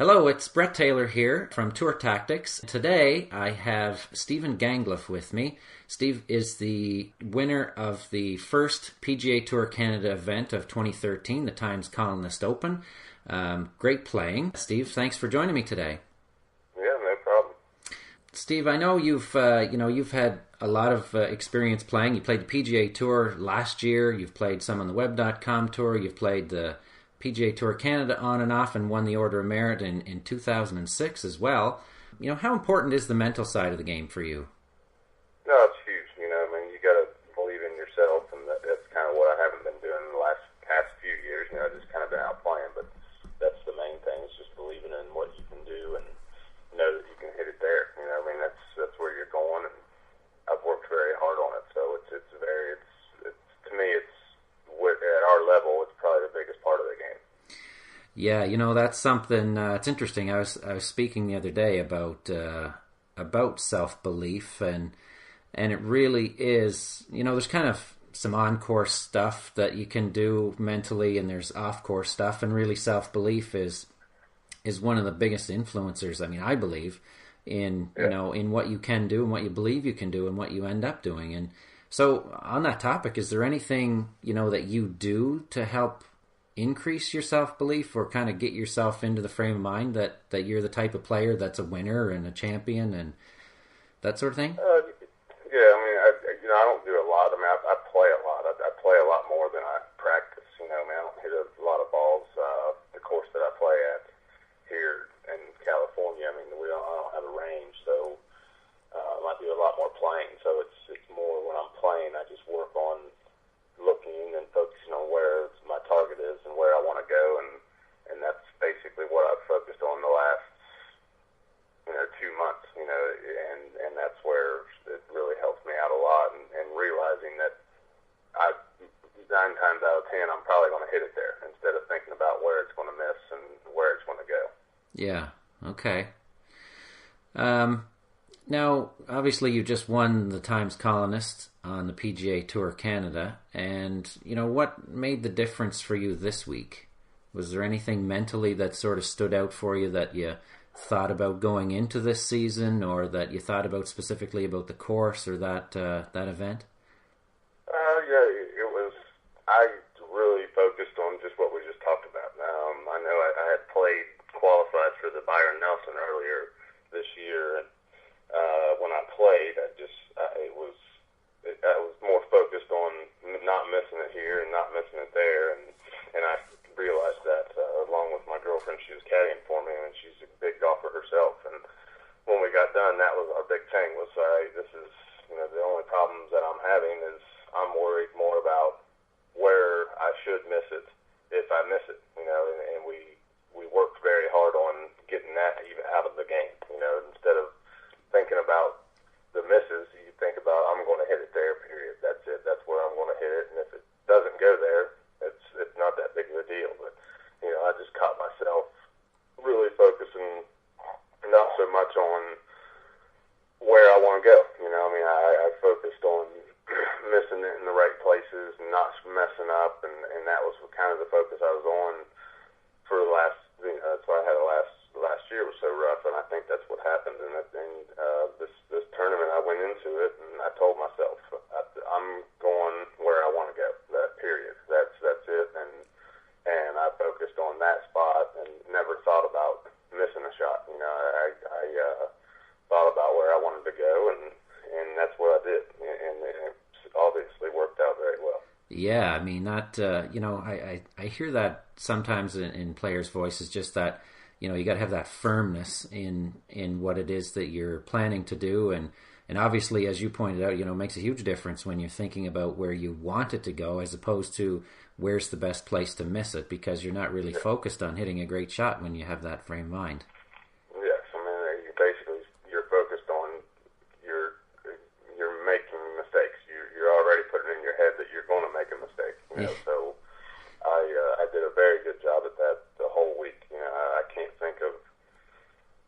Hello, it's Brett Taylor here from Tour Tactics. Today I have Stephen Gangluff with me. Steve is the winner of the first PGA Tour Canada event of 2013, the Times Colonist Open. Great playing. Steve, thanks for joining me today. Yeah, no problem. Steve, I know you've had a lot of experience playing. You played the PGA Tour last year. You've played some on the Web.com Tour. You've played the PGA Tour Canada on and off and won the Order of Merit in 2006 as well. How important is the mental side of the game for you? No, it's huge. You got to believe in yourself, and that's kind of what I haven't been doing in the past few years. Just kind of been out playing, but that's the main thing. Is just believing in what you can do and know that you can hit it there. That's where you're going, and I've worked very hard on it. So it's to me, it's at our level, it's probably the biggest part of the game. Yeah, that's something. It's interesting. I was speaking the other day about self-belief, and it really is. There's kind of some on-course stuff that you can do mentally, and there's off-course stuff, and really self-belief is one of the biggest influencers. I believe in in what you can do and what you believe you can do and what you end up doing. And so, on that topic, is there anything that you do to help increase your self-belief or kind of get yourself into the frame of mind that you're the type of player that's a winner and a champion and that sort of thing? Yeah, I don't do a lot. I play a lot. I play a lot more than I practice. I don't hit a lot of balls. The course that I play at here in California, I don't have a range, so I do a lot more playing. So it's more when I'm playing, I just work on looking and focusing on where my target is and where I want to go, and that's basically what I've focused on the last 2 months, and that's where it really helps me out a lot, and realizing that 9 times out of 10 I'm probably going to hit it there instead of thinking about where it's going to miss and where it's going to go. Yeah. Okay. Now, obviously, you just won the Times Colonist on the PGA Tour Canada, and what made the difference for you this week? Was there anything mentally that sort of stood out for you that you thought about going into this season, or that you thought about specifically about the course or that event? Yeah, it was. I really focused on just what we just talked about. I know I had qualified for the Byron Nelson earlier this year, and when I played, I was more focused on not missing it here and not missing it there, and I realized that along with my girlfriend, she was caddying for me, and she's a big golfer herself. And when we got done, that was our big thing. Was this is the only problems that I'm having is I'm worried more about where I should miss it if I miss it. And we worked very hard on getting that even out of the game. Instead of thinking about the misses, you think about I'm going to hit it there. Period. That's it. That's where I'm going to hit it. And if it doesn't go there, it's not that big of a deal. But I just caught myself really focusing not so much on where I want to go. I focused on missing it in the right places and not messing up, and that was kind of the focus I was on for the last. That's why I had last year was so rough, and I think that's what happened. And this tournament, I went into it, and I told myself, I'm going where I want to go. That period. That's it. And I focused on that spot and never thought about missing a shot. I thought about where I wanted to go, and that's what I did, and it obviously worked out very well. Yeah, I hear that sometimes in players' voices, just that, you got to have that firmness in what it is that you're planning to do. And obviously, as you pointed out, it makes a huge difference when you're thinking about where you want it to go as opposed to where's the best place to miss it, because you're not really focused on hitting a great shot when you have that frame of mind. Yes, you're focused on you're making mistakes. You're already putting in your head that you're going to make a mistake. So I did a very good job at that the whole week. I can't think of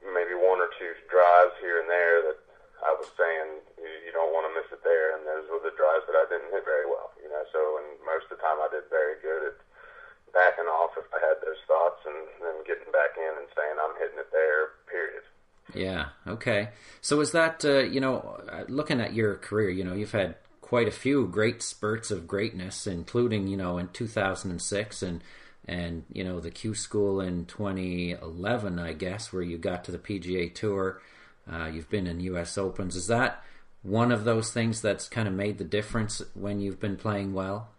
maybe one or two drives here and there that I was saying you don't want to miss it there, and those were the drives that I didn't hit very well. So and most of the time I did very good at backing off if I had those thoughts, and then getting back in and saying I'm hitting it there, period. Yeah. Okay. So is that looking at your career, you've had quite a few great spurts of greatness, including in 2006 and the Q School in 2011, I guess, where you got to the PGA Tour. You've been in U.S. Opens. Is that one of those things that's kind of made the difference when you've been playing well?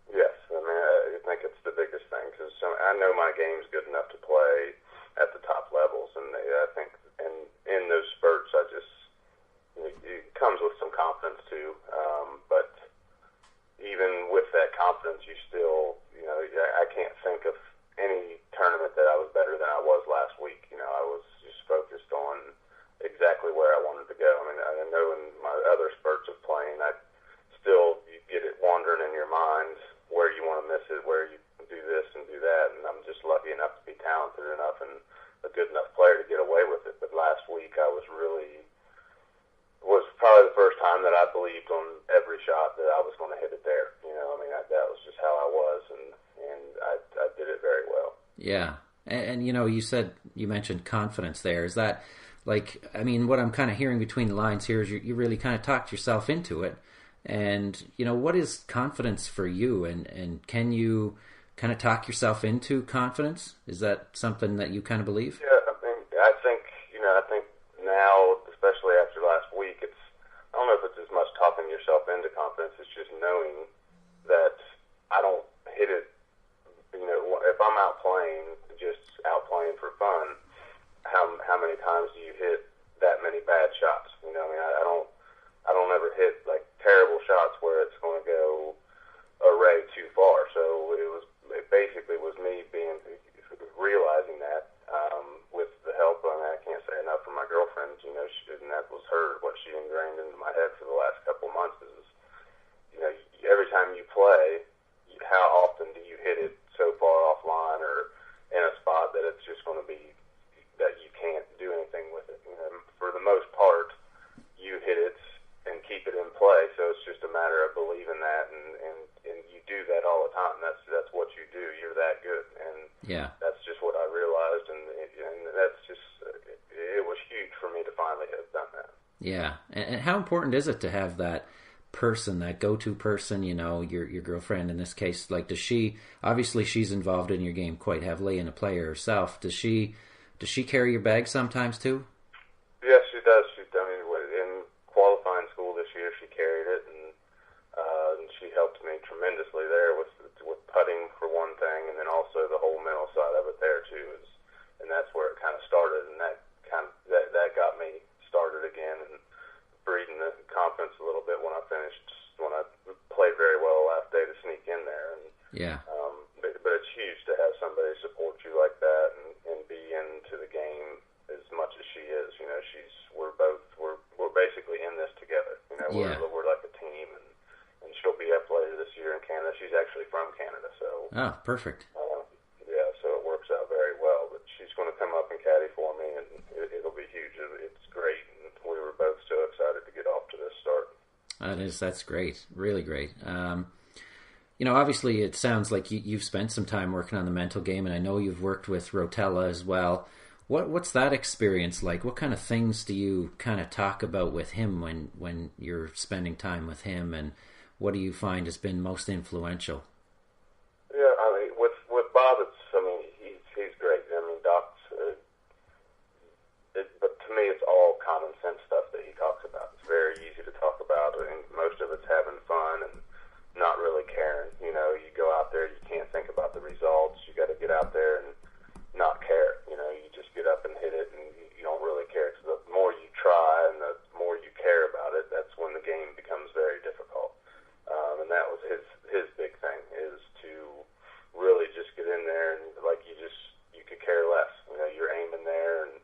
Yes, I mean, I think it's the biggest thing because I know my game's good enough to play at the top levels, and I think in those spurts, it comes with some confidence too. But even with that confidence, you still, I can't think of any tournament that I was better than I was last week. I was just focused on exactly where I wanted to go. I mean, I know in my other spurts of playing, you get it wandering in your mind where you want to miss it, where you do this and do that, and I'm just lucky enough to be talented enough and a good enough player to get away with it. But last week I was probably the first time that I believed on every shot that I was going to hit it there. That was just how I was, and I did it very well. Yeah, and you mentioned confidence there. Is that what I'm kind of hearing between the lines here is you really kind of talked yourself into it. And, what is confidence for you? And can you kind of talk yourself into confidence? Is that something that you kind of believe? Yeah, I think now, especially after last week, I don't know if it's as much talking yourself into confidence. It's just knowing that I don't hit it. If I'm just out playing for fun, how many times do you hit that many bad shots? I don't ever hit like terrible shots where it's going to go array too far. So it basically was me realizing that with the help. I can't say enough from my girlfriend. And that was what she ingrained into my head for the last couple of months is, every time you play, how often do you hit it so far offline or in a spot that it's just going to be that you can't do anything with it. For the most part, you hit it and keep it in play. So it's just a matter of believing that, and you do that all the time. That's what you do. You're that good, and yeah, that's just what I realized, and that's just it was huge for me to finally have done that. Yeah, and how important is it to have that person, that go-to person? Your girlfriend in this case. Like, does she? Obviously, she's involved in your game quite heavily, and a player herself. Does she carry your bag sometimes too? Yes, she does. In qualifying school this year, she carried it, and she helped me tremendously there with putting for one thing, and then also the whole mental side of it there too. And that's where it kind of started, and that got me started again and breeding the confidence a little bit when I played very well the last day to sneak in there. And yeah. But it's huge to have somebody support you like that and be into the game as much as she is. We're basically in this together. Yeah. We're like a team, and she'll be up later this year in Canada. She's actually from Canada, so. Oh, perfect. Yeah, so it works out very well. But she's going to come up and caddy for me, and it'll be huge. It's great, and we were both so excited to get off to this start. That's great. Really great. Obviously it sounds like you've spent some time working on the mental game, and I know you've worked with Rotella as well. What's that experience like? What kind of things do you kind of talk about with him when you're spending time with him, and what do you find has been most influential? Yeah, with Bob, he's great. Doc's, but to me, it's all common sense stuff that he talks about. It's very easy to talk about, and most of it's having fun and not really caring. You go out there, you can't think about the results. You got to get out there and not care. You just get up and hit it, and you don't really care. So the more you try and the more you care about it, that's when the game becomes very difficult. And that was his big thing, is to really just get in there and you could care less. You're aiming there, and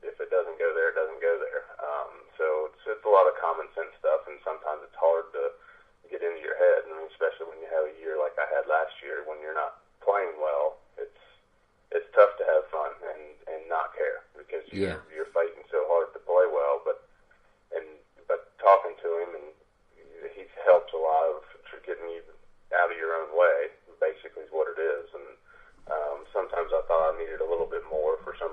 if it doesn't go there, it doesn't go there. So it's a lot of common sense stuff, and sometimes it's hard to get into your head. Especially when you have a year like I had last year, when you're not playing well, it's tough to have fun and not care because you're fighting so hard to play well. But talking to him, and he helps a lot of getting you out of your own way. Basically, is what it is. And sometimes I thought I needed a little bit more for some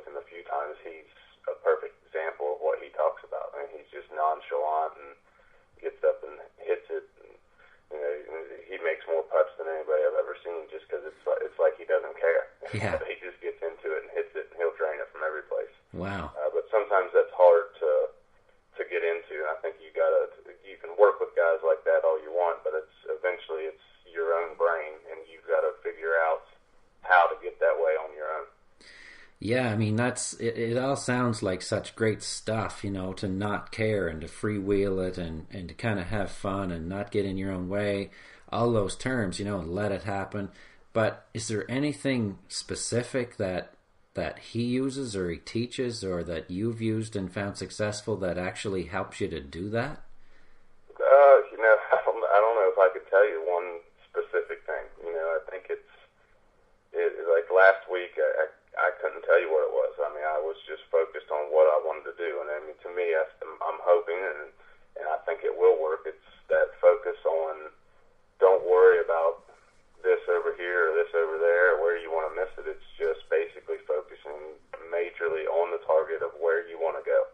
him a few times, he's a perfect example of what he talks about. I mean, he's just nonchalant and gets up and hits it. And, you know, he makes more putts than anybody I've ever seen, just because it's like he doesn't care. Yeah. He just gets into it and hits it, and he'll drain it from every place. Wow. But sometimes that's hard to get into. And I think you can work with guys like that all you want, but eventually it's your own brain, and you've got to figure out how to get that way on your own. Yeah, I mean, it all sounds like such great stuff, you know, to not care and to freewheel it and to kind of have fun and not get in your own way, all those terms, you know, and let it happen. But is there anything specific that he uses or he teaches or that you've used and found successful that actually helps you to do that? You know, I don't know if I could tell you one specific thing. You know, I think it's like last week, I couldn't tell you what it was. I mean, I was just focused on what I wanted to do. And I mean, to me, I'm hoping, and I think it will work. It's that focus on don't worry about this over here or this over there or where you want to miss it. It's just basically focusing majorly on the target of where you want to go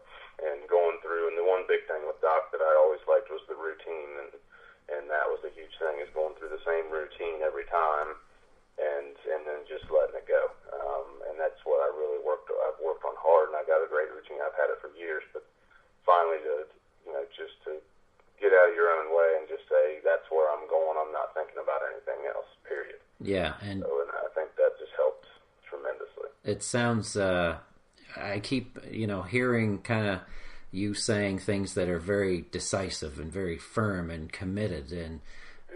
and going through. And the one big thing with Doc that I always liked was the routine, and that was a huge thing, is going through the same routine every time and then just letting it go. And that's what I've worked on hard, and I got a great routine. I've had it for years, but finally just to get out of your own way and just say, that's where I'm going. I'm not thinking about anything else, period. Yeah. And I think that just helped tremendously. It sounds, I keep, hearing kind of you saying things that are very decisive and very firm and committed. And,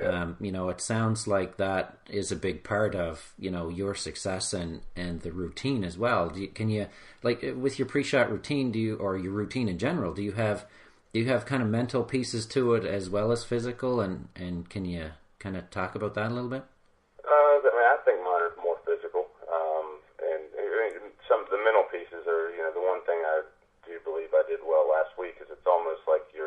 it sounds like that is a big part of, your success and the routine as well. Can you, like with your pre-shot routine, or your routine in general, do you have kind of mental pieces to it as well as physical? And can you kind of talk about that a little bit? I think mine are more physical. And some of the mental pieces are, the one thing I do believe I did well last week is it's almost like you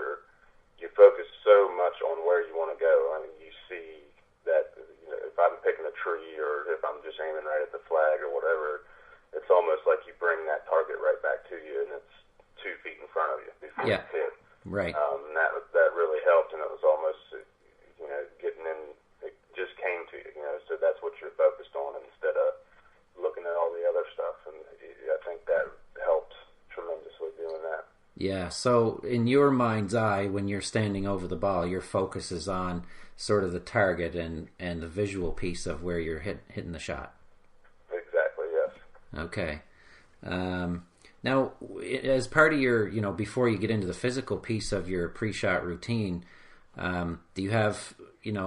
focus so much on where you want to go. I mean, you see that if I'm picking a tree or if I'm just aiming right at the flag or whatever, it's almost like you bring that target right back to you, and it's 2 feet in front of you before you hit. Right. And that really helped, and it was almost, getting in, it just came to you, so that's what you're focused on instead of looking at all the other stuff, and I think that helped tremendously doing that. Yeah, so in your mind's eye, when you're standing over the ball, your focus is on sort of the target and the visual piece of where you're hitting the shot. Exactly, yes. Okay. Now, as part of your, before you get into the physical piece of your pre-shot routine, do you have,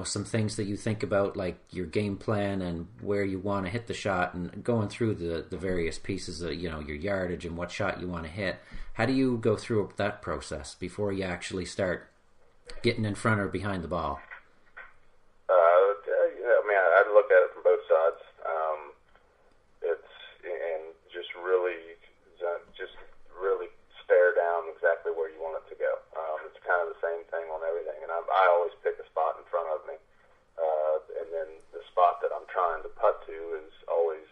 some things that you think about, like your game plan and where you want to hit the shot, and going through the various pieces of, your yardage and what shot you want to hit? How do you go through that process before you actually start getting in front or behind the ball? I look at it from both sides. Just really stare down exactly where you want it to go. It's kind of the same thing on everything, and I always pick a spot in front of me, and then the spot that I'm trying to putt to is always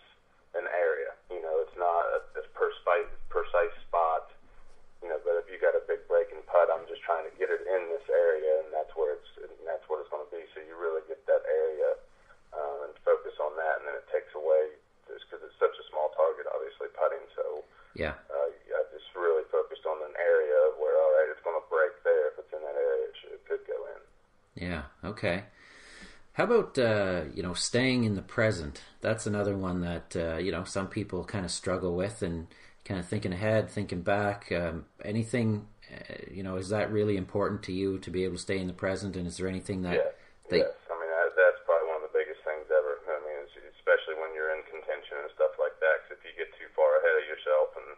an area. It's not a precise spot, but if you got a big breaking putt, I'm just trying to get it in this area, and that's what it's going to be. So you really get that area and focus on that, and then it takes away, just because it's such a small target, obviously putting. So yeah. I just really focused on an area where, all right, it's going to break there. If it's in that area, it could go in. Yeah. Okay. How about staying in the present? That's another one that some people kind of struggle with, and kind of thinking ahead, thinking back. Anything, is that really important to you to be able to stay in the present? And is there anything that? Yes. I mean, that's probably one of the biggest things ever. I mean, especially when you're in contention and stuff like that. Because if you get too far ahead of yourself, and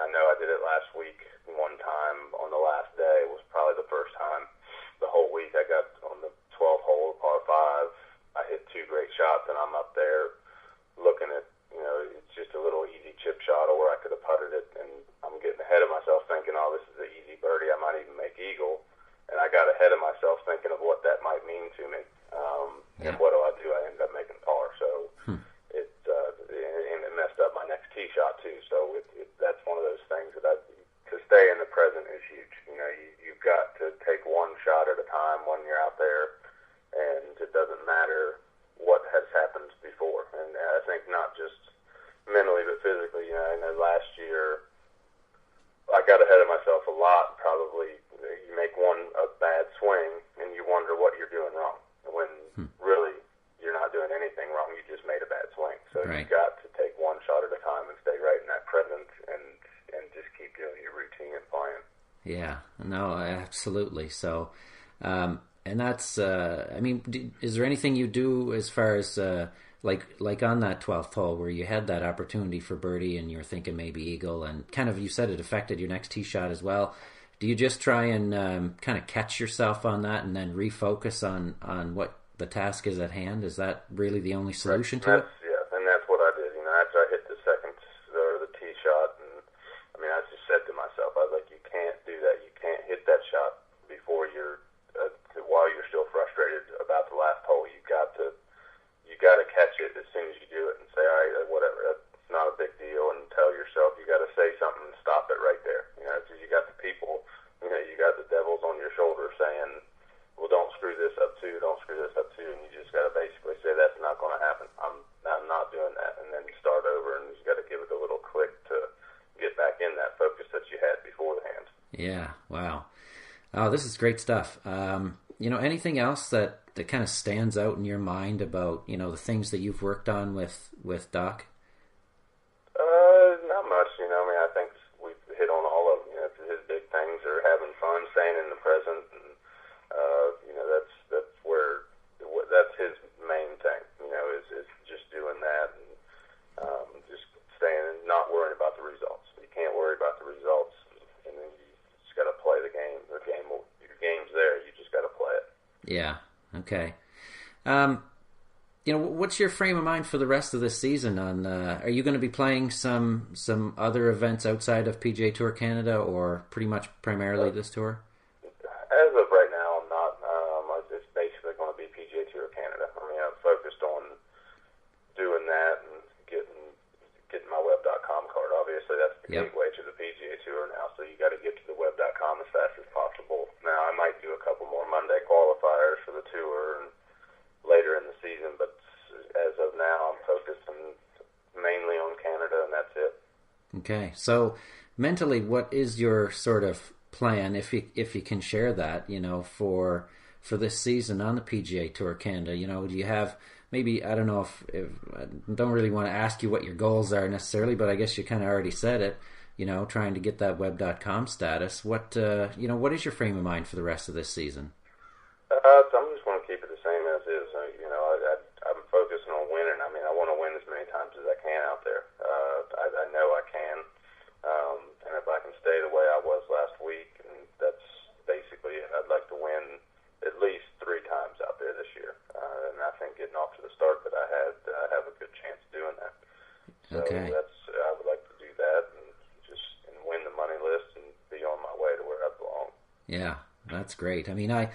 I know I did it last week. One time on the last day was probably the first time the whole week. I got on the 12th hole, par 5. I hit 2 great shots, and I'm up there looking at, it's just a little easy chip shot, or where I could have putted it, and I'm getting ahead of myself thinking, oh, this is an easy birdie, I might even make eagle. And I got ahead of myself thinking of what that might mean to tee shot too. So that's one of those things that to stay in the present is huge. You've got to take one shot at a time when you're out there, and it doesn't matter what has happened before. And I think not just mentally but physically. I know last year I got ahead of myself a lot. Probably you make a bad swing and you wonder what you're doing wrong, when really you're not doing anything wrong. You just made a bad swing. So right. You've got to take one shot at a time and stay right in that present and just keep doing your routine and playing. Yeah, no, absolutely. So, and that's, is there anything you do as far as, like on that 12th hole where you had that opportunity for birdie and you're thinking maybe eagle, and kind of, you said it affected your next tee shot as well. Do you just try and kind of catch yourself on that and then refocus on what the task is at hand? Is that really the only solution to it? Yeah, and that's what I did. After I hit the second or the tee shot, and I just said to myself, I was like, you can't do that. You can't hit that shot before while you're still frustrated about the last hole. You got to catch it as soon as you do it and say, all right, whatever, that's not a big deal, and tell yourself you got to say something and stop it right there. Because you got the people, you got the devils on your shoulder saying, well, don't screw this up too, and you just got to basically say that's not going to happen. I'm not doing that, and then you start over, and you got to give it a little click to get back in that focus that you had beforehand. Yeah, wow. Oh, this is great stuff. Anything else that kind of stands out in your mind about, the things that you've worked on with Doc? Not much. I think we've hit on all of them. His big things are having fun, staying in the present, and that's his main thing. Is just doing that and just staying and not worrying about the results. You can't worry about the results, and then you just got to play the game. Your game's there. You just got to play it. Yeah. Okay. What's your frame of mind for the rest of this season? Are you going to be playing some other events outside of PGA Tour Canada, or pretty much primarily this tour? As of right now, I'm not. It's basically going to be PGA Tour Canada. I'm focused on doing that and getting my web.com card. Obviously, that's the gateway to the PGA Tour now. So you got to get to the web.com as fast as possible. Now, I might do a couple more Monday qualifiers for the tour and later in the season, but as of now, I'm focusing mainly on Canada, and that's it. Okay. So mentally, what is your sort of plan, if you can share that, for this season on the PGA Tour Canada? Do you have maybe, I don't know if I don't really want to ask you what your goals are necessarily, but I guess you kind of already said it, trying to get that web.com status. What is your frame of mind for the rest of this season? So I'm just going to keep it the same as is. I'm focusing on winning. I want to win as many times as I can out there. I know I can. And if I can stay the way I was last week, and that's basically it. I'd like to win at least 3 times out there this year. And I think getting off to the start that I had, I have a good chance of doing that. So okay. I would like to do that and win the money list and be on my way to where I belong. Yeah. That's great. I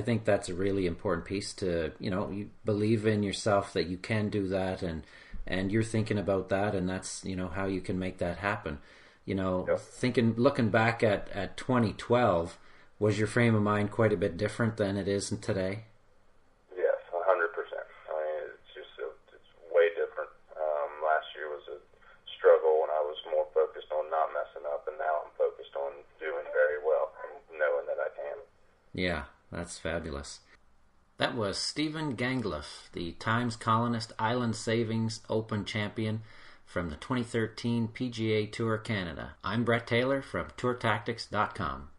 think that's a really important piece to, you believe in yourself that you can do that, and you're thinking about that, and that's, how you can make that happen. Looking back at 2012, was your frame of mind quite a bit different than it is today? Yes, 100%. It's way different. Last year was a struggle, and I was more focused on not messing up, and now I'm focused on doing very well and knowing that I can. Yeah, that's fabulous. That was Stephen Gangluff, the Times Colonist Island Savings Open champion from the 2013 PGA Tour Canada. I'm Brett Taylor from TourTactics.com.